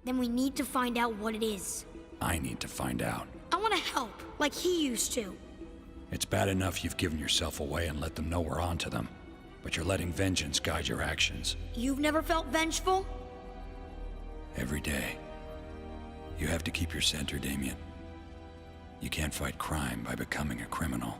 Then we need to find out what it is. I need to find out. I want to help, like he used to. It's bad enough you've given yourself away and let them know we're onto them, but you're letting vengeance guide your actions. You've never felt vengeful? Every day. You have to keep your center, Damien. You can't fight crime by becoming a criminal.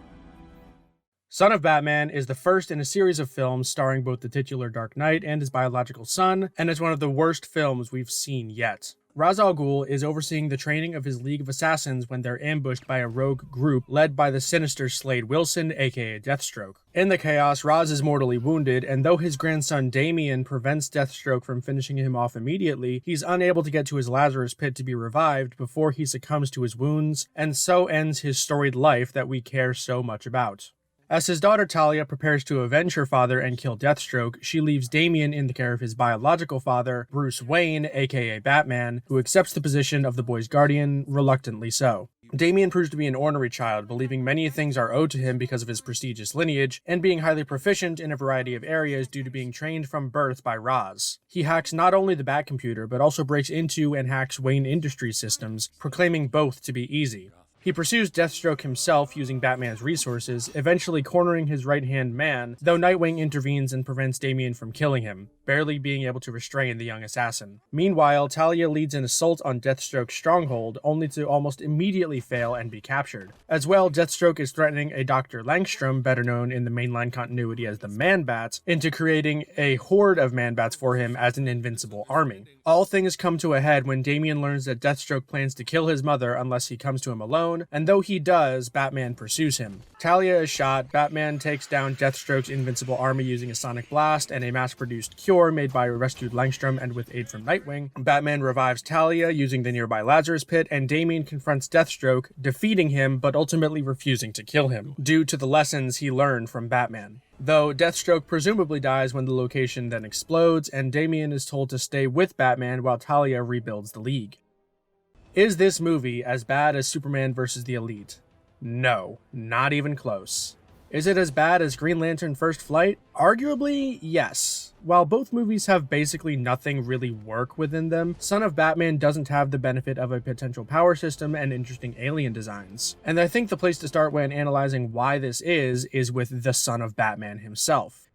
Son of Batman is the first in a series of films starring both the titular Dark Knight and his biological son, and is one of the worst films we've seen yet. Ra's al Ghul is overseeing the training of his League of Assassins when they're ambushed by a rogue group led by the sinister Slade Wilson, aka Deathstroke. In the chaos, Ra's is mortally wounded, and though his grandson Damien prevents Deathstroke from finishing him off immediately, he's unable to get to his Lazarus pit to be revived before he succumbs to his wounds, and so ends his storied life that we care so much about. As his daughter Talia prepares to avenge her father and kill Deathstroke, she leaves Damien in the care of his biological father, Bruce Wayne, aka Batman, who accepts the position of the boy's guardian, reluctantly so. Damien proves to be an ornery child, believing many things are owed to him because of his prestigious lineage, and being highly proficient in a variety of areas due to being trained from birth by Ra's. He hacks not only the Batcomputer, but also breaks into and hacks Wayne Industries systems, proclaiming both to be easy. He pursues Deathstroke himself using Batman's resources, eventually cornering his right-hand man, though Nightwing intervenes and prevents Damien from killing him, barely being able to restrain the young assassin. Meanwhile, Talia leads an assault on Deathstroke's stronghold, only to almost immediately fail and be captured. As well, Deathstroke is threatening a Dr. Langstrom, better known in the mainline continuity as the Man-Bats, into creating a horde of Man-Bats for him as an invincible army. All things come to a head when Damien learns that Deathstroke plans to kill his mother unless he comes to him alone, and though he does, Batman pursues him. Talia is shot, Batman takes down Deathstroke's invincible army using a sonic blast and a mass-produced cure made by a rescued Langstrom and with aid from Nightwing. Batman revives Talia using the nearby Lazarus pit, and Damien confronts Deathstroke, defeating him but ultimately refusing to kill him, due to the lessons he learned from Batman. Though Deathstroke presumably dies when the location then explodes, and Damien is told to stay with Batman while Talia rebuilds the League. Is this movie as bad as Superman vs. the Elite? No, not even close. Is it as bad as Green Lantern First Flight? Arguably, yes. While both movies have basically nothing really work within them, Son of Batman doesn't have the benefit of a potential power system and interesting alien designs. And I think the place to start when analyzing why this is with the Son of Batman himself.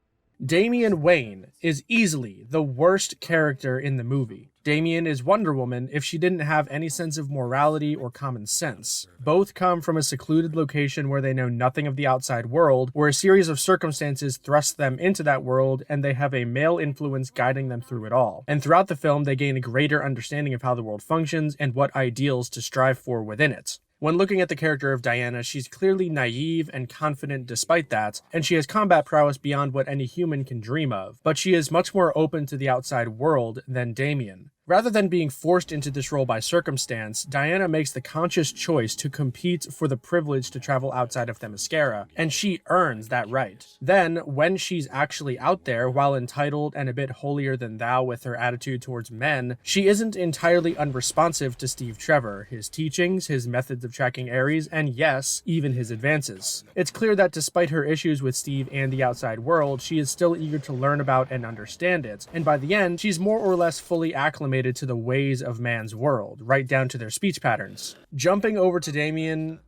Damien Wayne is easily the worst character in the movie. Damien is Wonder Woman if she didn't have any sense of morality or common sense. Both come from a secluded location where they know nothing of the outside world, where a series of circumstances thrust them into that world, and they have a male influence guiding them through it all. And throughout the film, they gain a greater understanding of how the world functions and what ideals to strive for within it. When looking at the character of Diana, she's clearly naive and confident despite that, and she has combat prowess beyond what any human can dream of, but she is much more open to the outside world than Damien. Rather than being forced into this role by circumstance, Diana makes the conscious choice to compete for the privilege to travel outside of Themyscira, and she earns that right. Then, when she's actually out there, while entitled and a bit holier-than-thou with her attitude towards men, she isn't entirely unresponsive to Steve Trevor, his teachings, his methods of tracking Ares, and yes, even his advances. It's clear that despite her issues with Steve and the outside world, she is still eager to learn about and understand it, and by the end, she's more or less fully acclimated to the ways of man's world, right down to their speech patterns. Jumping over to Damien,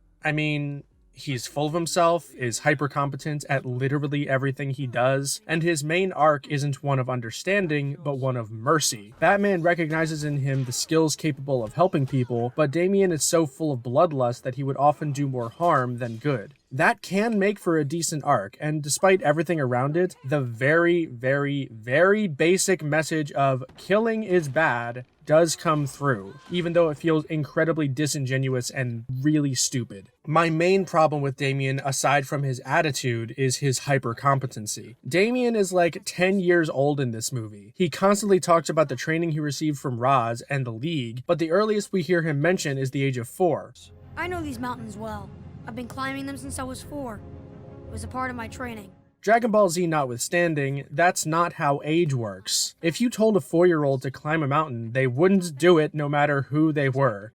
he's full of himself, is hyper-competent at literally everything he does, and his main arc isn't one of understanding, but one of mercy. Batman recognizes in him the skills capable of helping people, but Damien is so full of bloodlust that he would often do more harm than good. That can make for a decent arc, and despite everything around it, the very, very, very basic message of killing is bad does come through, even though it feels incredibly disingenuous and really stupid. My main problem with Damien, aside from his attitude, is his hyper-competency. Damien is like 10 years old in this movie. He constantly talks about the training he received from Ra's and the League, but the earliest we hear him mention is the age of 4. I know these mountains well. I've been climbing them since I was 4. It was a part of my training. Dragon Ball Z notwithstanding, that's not how age works. If you told a 4-year-old to climb a mountain, they wouldn't do it no matter who they were.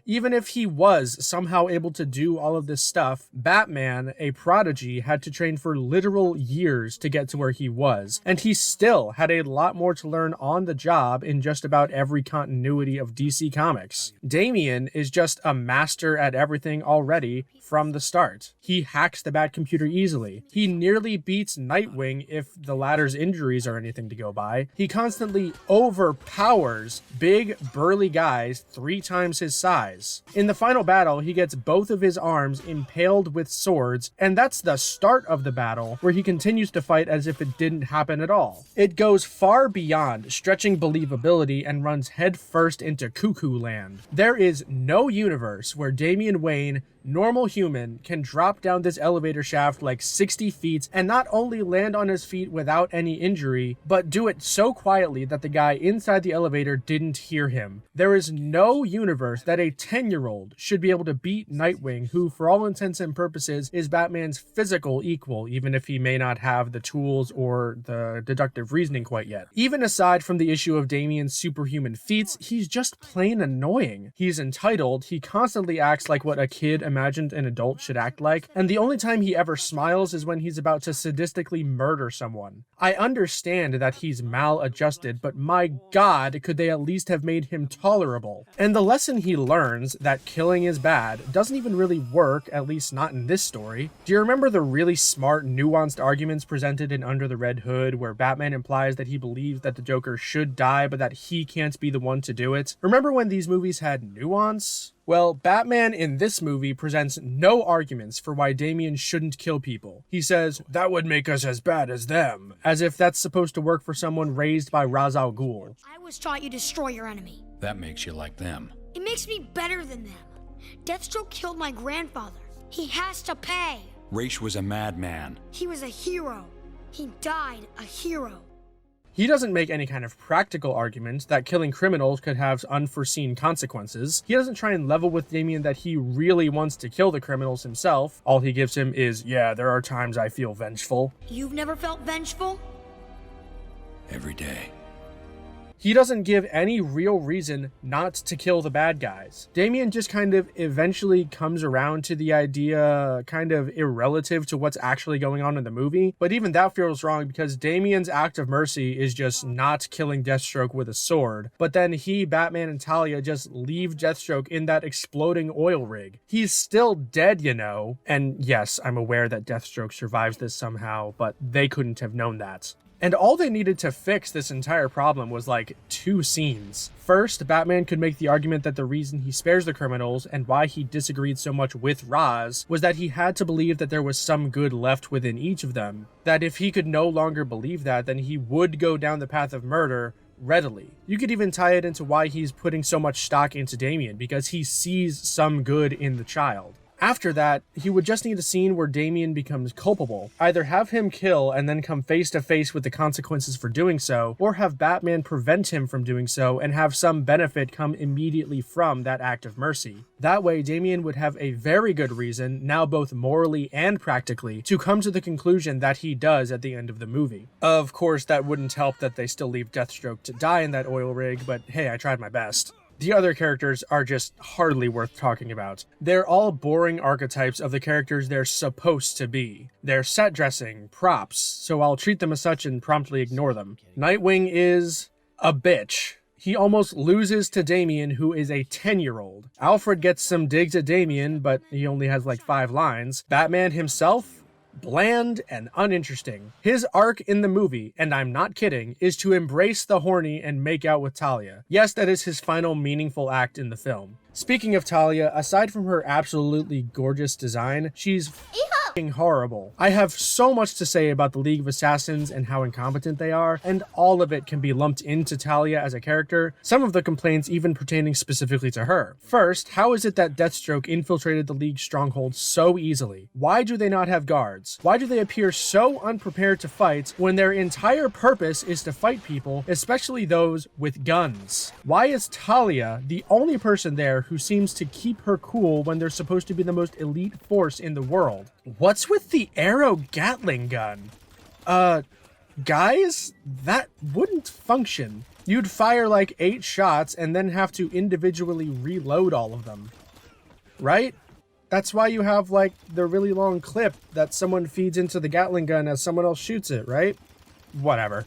Even if he was somehow able to do all of this stuff, Batman, a prodigy, had to train for literal years to get to where he was, and he still had a lot more to learn on the job in just about every continuity of DC Comics. Damien is just a master at everything already from the start. He hacks the Batcomputer easily. He nearly beats Nightwing if the latter's injuries are anything to go by. He constantly overpowers big, burly guys 3 times his size. In the final battle, he gets both of his arms impaled with swords, and that's the start of the battle, where he continues to fight as if it didn't happen at all. It goes far beyond stretching believability and runs headfirst into cuckoo land. There is no universe where Damien Wayne, normal human, can drop down this elevator shaft like 60 feet and not only land on his feet without any injury, but do it so quietly that the guy inside the elevator didn't hear him. There is no universe that a 10-year-old should be able to beat Nightwing, who for all intents and purposes is Batman's physical equal, even if he may not have the tools or the deductive reasoning quite yet. Even aside from the issue of Damien's superhuman feats, he's just plain annoying. He's entitled, he constantly acts like what a kid imagined an adult should act like, and the only time he ever smiles is when he's about to sadistically murder someone. I understand that he's maladjusted, but my god, could they at least have made him tolerable? And the lesson he learns, that killing is bad, doesn't even really work, at least not in this story. Do you remember the really smart, nuanced arguments presented in Under the Red Hood, where Batman implies that he believes that the Joker should die, but that he can't be the one to do it? Remember when these movies had nuance? Well, Batman in this movie presents no arguments for why Damien shouldn't kill people. He says, that would make us as bad as them, as if that's supposed to work for someone raised by Ra's al Ghul. I was taught you destroy your enemy. That makes you like them. It makes me better than them. Deathstroke killed my grandfather. He has to pay. Ra's was a madman. He was a hero. He died a hero. He doesn't make any kind of practical argument that killing criminals could have unforeseen consequences. He doesn't try and level with Damien that he really wants to kill the criminals himself. All he gives him is, yeah, there are times I feel vengeful. You've never felt vengeful? Every day. He doesn't give any real reason not to kill the bad guys. Damien just kind of eventually comes around to the idea, kind of irrelative to what's actually going on in the movie, but even that feels wrong because Damien's act of mercy is just not killing Deathstroke with a sword, but then he, Batman, and Talia just leave Deathstroke in that exploding oil rig. He's still dead, you know, and yes, I'm aware that Deathstroke survives this somehow, but they couldn't have known that. And all they needed to fix this entire problem was like 2 scenes. First, Batman could make the argument that the reason he spares the criminals and why he disagreed so much with Ra's was that he had to believe that there was some good left within each of them. That if he could no longer believe that, then he would go down the path of murder readily. You could even tie it into why he's putting so much stock into Damien, because he sees some good in the child. After that, he would just need a scene where Damien becomes culpable. Either have him kill and then come face to face with the consequences for doing so, or have Batman prevent him from doing so and have some benefit come immediately from that act of mercy. That way, Damien would have a very good reason, now both morally and practically, to come to the conclusion that he does at the end of the movie. Of course, that wouldn't help that they still leave Deathstroke to die in that oil rig, but hey, I tried my best. The other characters are just hardly worth talking about. They're all boring archetypes of the characters they're supposed to be. They're set dressing, props, so I'll treat them as such and promptly ignore them. Nightwing is a bitch. He almost loses to Damien, who is a 10-year-old. Alfred gets some digs at Damien, but he only has like 5 lines. Batman himself? Bland and uninteresting. His arc in the movie, and I'm not kidding, is to embrace the horny and make out with Talia. Yes, that is his final meaningful act in the film. Speaking of Talia, aside from her absolutely gorgeous design, she's f***ing horrible. I have so much to say about the League of Assassins and how incompetent they are, and all of it can be lumped into Talia as a character, some of the complaints even pertaining specifically to her. First, how is it that Deathstroke infiltrated the League's stronghold so easily? Why do they not have guards? Why do they appear so unprepared to fight when their entire purpose is to fight people, especially those with guns? Why is Talia the only person there who seems to keep her cool when they're supposed to be the most elite force in the world? What's with the arrow gatling gun? Guys, that wouldn't function. You'd fire like 8 shots and then have to individually reload all of them, right? That's why you have like the really long clip that someone feeds into the gatling gun as someone else shoots it, right? Whatever.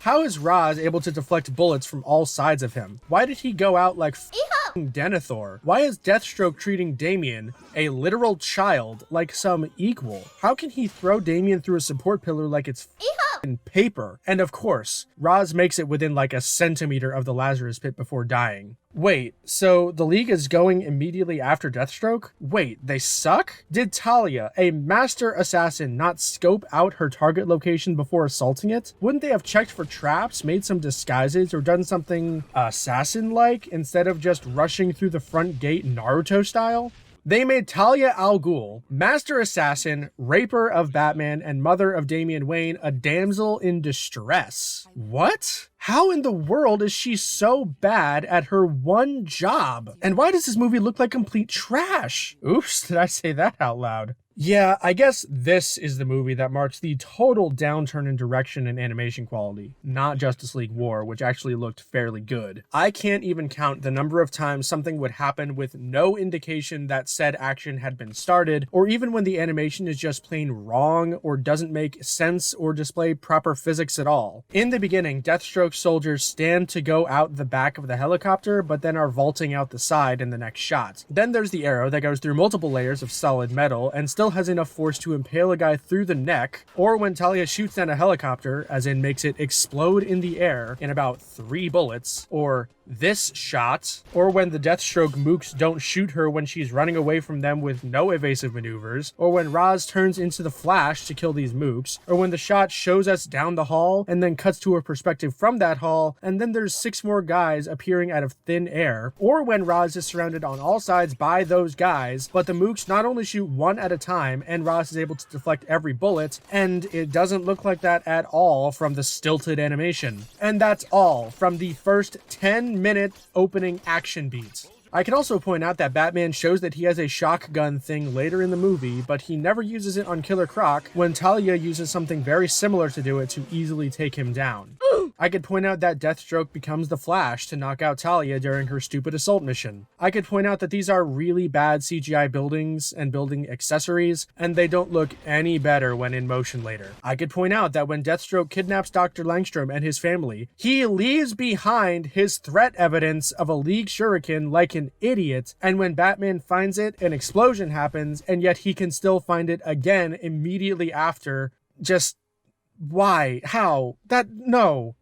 How is Roz able to deflect bullets from all sides of him? Why did he go out like f***ing Denethor? Why is Deathstroke treating Damien, a literal child, like some equal? How can he throw Damien through a support pillar like it's f***ing paper? And of course, Roz makes it within like a centimeter of the Lazarus pit before dying. Wait, so the League is going immediately after Deathstroke? Wait, they suck? Did Talia, a master assassin, not scope out her target location before assaulting it? Wouldn't they have checked for traps, made some disguises, or done something assassin-like instead of just rushing through the front gate Naruto style? They made Talia al Ghul, master assassin, raper of Batman, and mother of Damien Wayne, a damsel in distress. What? How in the world is she so bad at her one job? And why does this movie look like complete trash? Oops, did I say that out loud? Yeah, I guess this is the movie that marks the total downturn in direction and animation quality, not Justice League War, which actually looked fairly good. I can't even count the number of times something would happen with no indication that said action had been started, or even when the animation is just plain wrong or doesn't make sense or display proper physics at all. In the beginning, Deathstroke soldiers stand to go out the back of the helicopter, but then are vaulting out the side in the next shot. Then there's the arrow that goes through multiple layers of solid metal and still has enough force to impale a guy through the neck, or when Talia shoots down a helicopter, as in makes it explode in the air in about 3 bullets, or this shot, or when the Deathstroke mooks don't shoot her when she's running away from them with no evasive maneuvers, or when Roz turns into the Flash to kill these mooks, or when the shot shows us down the hall and then cuts to a perspective from that hall, and then there's 6 more guys appearing out of thin air, or when Roz is surrounded on all sides by those guys, but the mooks not only shoot one at a time, and Roz is able to deflect every bullet, and it doesn't look like that at all from the stilted animation. And that's all from the first 10-minute opening action beats. I can also point out that Batman shows that he has a shotgun thing later in the movie, but he never uses it on Killer Croc when Talia uses something very similar to do it to easily take him down. I could point out that Deathstroke becomes the Flash to knock out Talia during her stupid assault mission. I could point out that these are really bad CGI buildings and building accessories, and they don't look any better when in motion later. I could point out that when Deathstroke kidnaps Dr. Langstrom and his family, he leaves behind his threat evidence of a League shuriken like an idiot, and when Batman finds it, an explosion happens, and yet he can still find it again immediately after. Just why? How? No.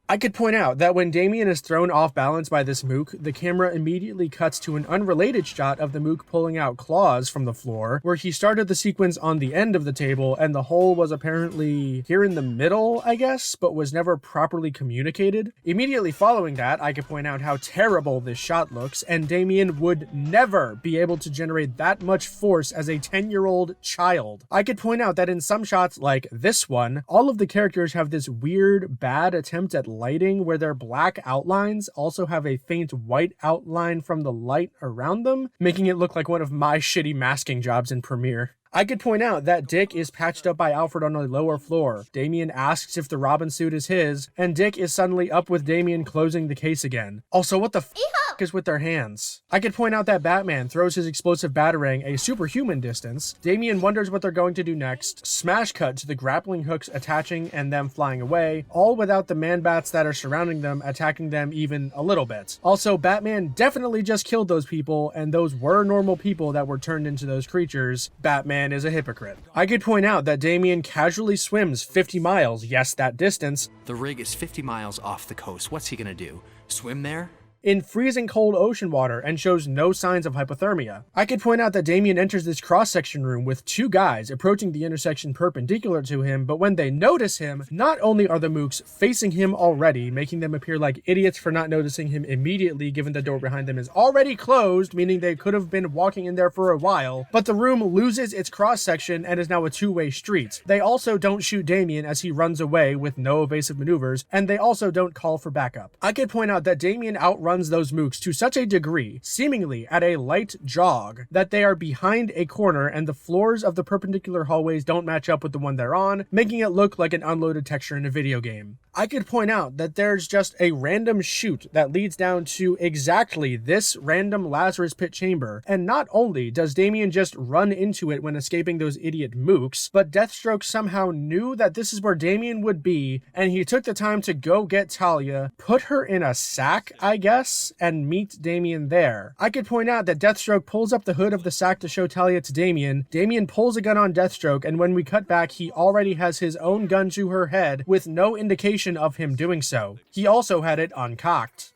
I could point out that when Damien is thrown off balance by this mook, the camera immediately cuts to an unrelated shot of the mook pulling out claws from the floor, where he started the sequence on the end of the table and the hole was apparently here in the middle, I guess, but was never properly communicated. Immediately following that, I could point out how terrible this shot looks, and Damien would never be able to generate that much force as a 10-year-old child. I could point out that in some shots like this one, all of the characters have this weird, bad attempt at lighting where their black outlines also have a faint white outline from the light around them, making it look like one of my shitty masking jobs in Premiere. I could point out that Dick is patched up by Alfred on a lower floor. Damien asks if the Robin suit is his, and Dick is suddenly up with Damien closing the case again. Also, what the f*** is with their hands? I could point out that Batman throws his explosive batarang a superhuman distance. Damien wonders what they're going to do next. Smash cut to the grappling hooks attaching and them flying away, all without the man-bats that are surrounding them attacking them even a little bit. Also, Batman definitely just killed those people, and those were normal people that were turned into those creatures. Batman is a hypocrite. I could point out that Damien casually swims 50 miles, yes, that distance. The rig is 50 miles off the coast. What's he gonna do? Swim there? In freezing cold ocean water and shows no signs of hypothermia. I could point out that Damien enters this cross-section room with 2 guys approaching the intersection perpendicular to him, but when they notice him, not only are the mooks facing him already, making them appear like idiots for not noticing him immediately given the door behind them is already closed, meaning they could have been walking in there for a while, but the room loses its cross-section and is now a 2-way street. They also don't shoot Damien as he runs away with no evasive maneuvers, and they also don't call for backup. I could point out that Damien outruns runs those mooks to such a degree, seemingly at a light jog, that they are behind a corner and the floors of the perpendicular hallways don't match up with the one they're on, making it look like an unloaded texture in a video game. I could point out that there's just a random chute that leads down to exactly this random Lazarus Pit chamber, and not only does Damien just run into it when escaping those idiot mooks, but Deathstroke somehow knew that this is where Damien would be, and he took the time to go get Talia, put her in a sack, I guess, and meet Damien there. I could point out that Deathstroke pulls up the hood of the sack to show Talia to Damien, Damien pulls a gun on Deathstroke, and when we cut back, he already has his own gun to her head with no indication of him doing so. He also had it uncocked.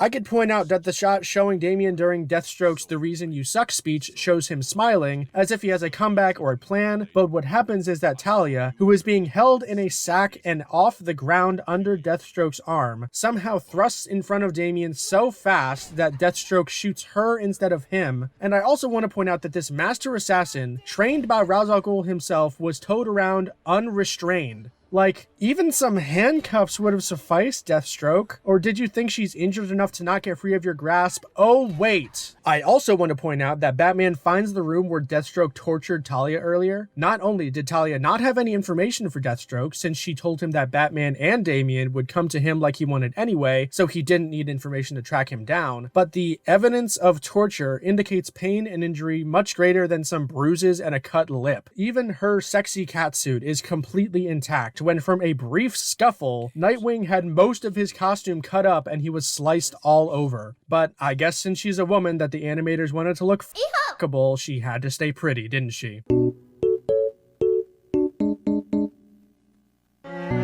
I could point out that the shot showing Damien during Deathstroke's "the reason you suck" speech shows him smiling, as if he has a comeback or a plan, but what happens is that Talia, who is being held in a sack and off the ground under Deathstroke's arm, somehow thrusts in front of Damien so fast that Deathstroke shoots her instead of him. And I also want to point out that this master assassin, trained by Ra's al Ghul himself, was towed around unrestrained. Like, even some handcuffs would have sufficed, Deathstroke. Or did you think she's injured enough to not get free of your grasp? Oh, wait. I also want to point out that Batman finds the room where Deathstroke tortured Talia earlier. Not only did Talia not have any information for Deathstroke, since she told him that Batman and Damien would come to him like he wanted anyway, so he didn't need information to track him down, but the evidence of torture indicates pain and injury much greater than some bruises and a cut lip. Even her sexy catsuit is completely intact, when from a brief scuffle, Nightwing had most of his costume cut up and he was sliced all over. But I guess since she's a woman that the animators wanted to look fuckable, she had to stay pretty, didn't she?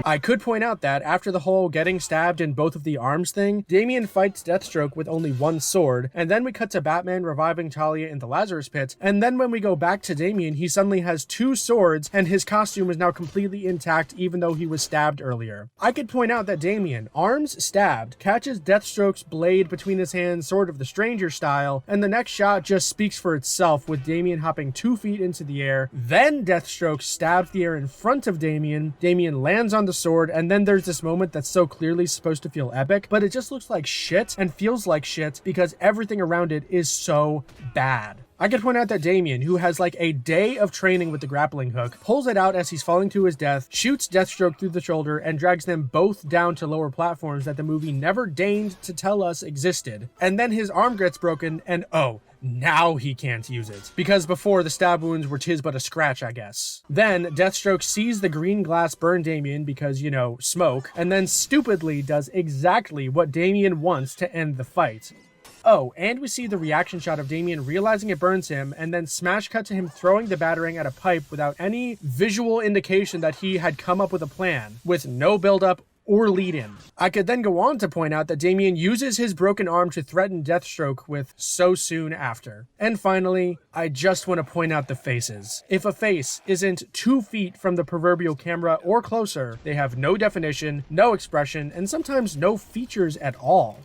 I could point out that after the whole getting stabbed in both of the arms thing, Damien fights Deathstroke with only one sword, and then we cut to Batman reviving Talia in the Lazarus Pit, and then when we go back to Damien, he suddenly has two swords, and his costume is now completely intact even though he was stabbed earlier. I could point out that Damien, arms stabbed, catches Deathstroke's blade between his hands, sort of the Stranger style, and the next shot just speaks for itself with Damien hopping 2 feet into the air. Then Deathstroke stabs the air in front of Damien, Damien lands on the sword, and then there's this moment that's so clearly supposed to feel epic, but it just looks like shit and feels like shit because everything around it is so bad. I could point out that Damien, who has like a day of training with the grappling hook, pulls it out as he's falling to his death, shoots Deathstroke through the shoulder, and drags them both down to lower platforms that the movie never deigned to tell us existed. And then his arm gets broken, and oh, now he can't use it. Because before, the stab wounds were tis but a scratch, I guess. Then, Deathstroke sees the green glass burn Damien because, you know, smoke, and then stupidly does exactly what Damien wants to end the fight. Oh, and we see the reaction shot of Damien realizing it burns him, and then smash cut to him throwing the batarang at a pipe without any visual indication that he had come up with a plan, with no build-up or lead-in. I could then go on to point out that Damien uses his broken arm to threaten Deathstroke with so soon after. And finally, I just want to point out the faces. If a face isn't 2 feet from the proverbial camera or closer, they have no definition, no expression, and sometimes no features at all.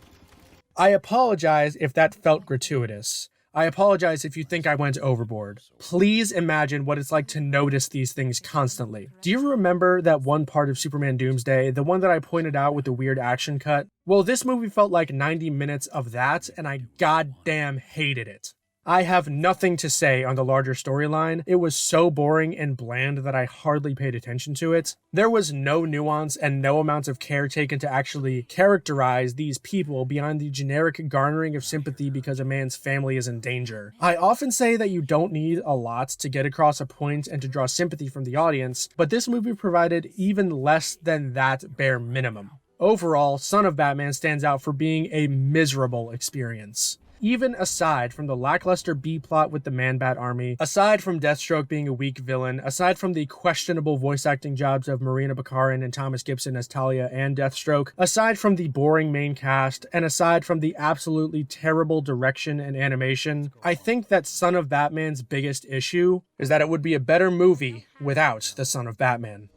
I apologize if that felt gratuitous. I apologize if you think I went overboard. Please imagine what it's like to notice these things constantly. Do you remember that one part of Superman Doomsday, the one that I pointed out with the weird action cut? Well, this movie felt like 90 minutes of that, and I goddamn hated it. I have nothing to say on the larger storyline. It was so boring and bland that I hardly paid attention to it. There was no nuance and no amount of care taken to actually characterize these people beyond the generic garnering of sympathy because a man's family is in danger. I often say that you don't need a lot to get across a point and to draw sympathy from the audience, but this movie provided even less than that bare minimum. Overall, Son of Batman stands out for being a miserable experience. Even aside from the lackluster B-plot with the Man-Bat army, aside from Deathstroke being a weak villain, aside from the questionable voice acting jobs of Marina Baccarin and Thomas Gibson as Talia and Deathstroke, aside from the boring main cast, and aside from the absolutely terrible direction and animation, I think that Son of Batman's biggest issue is that it would be a better movie without the Son of Batman.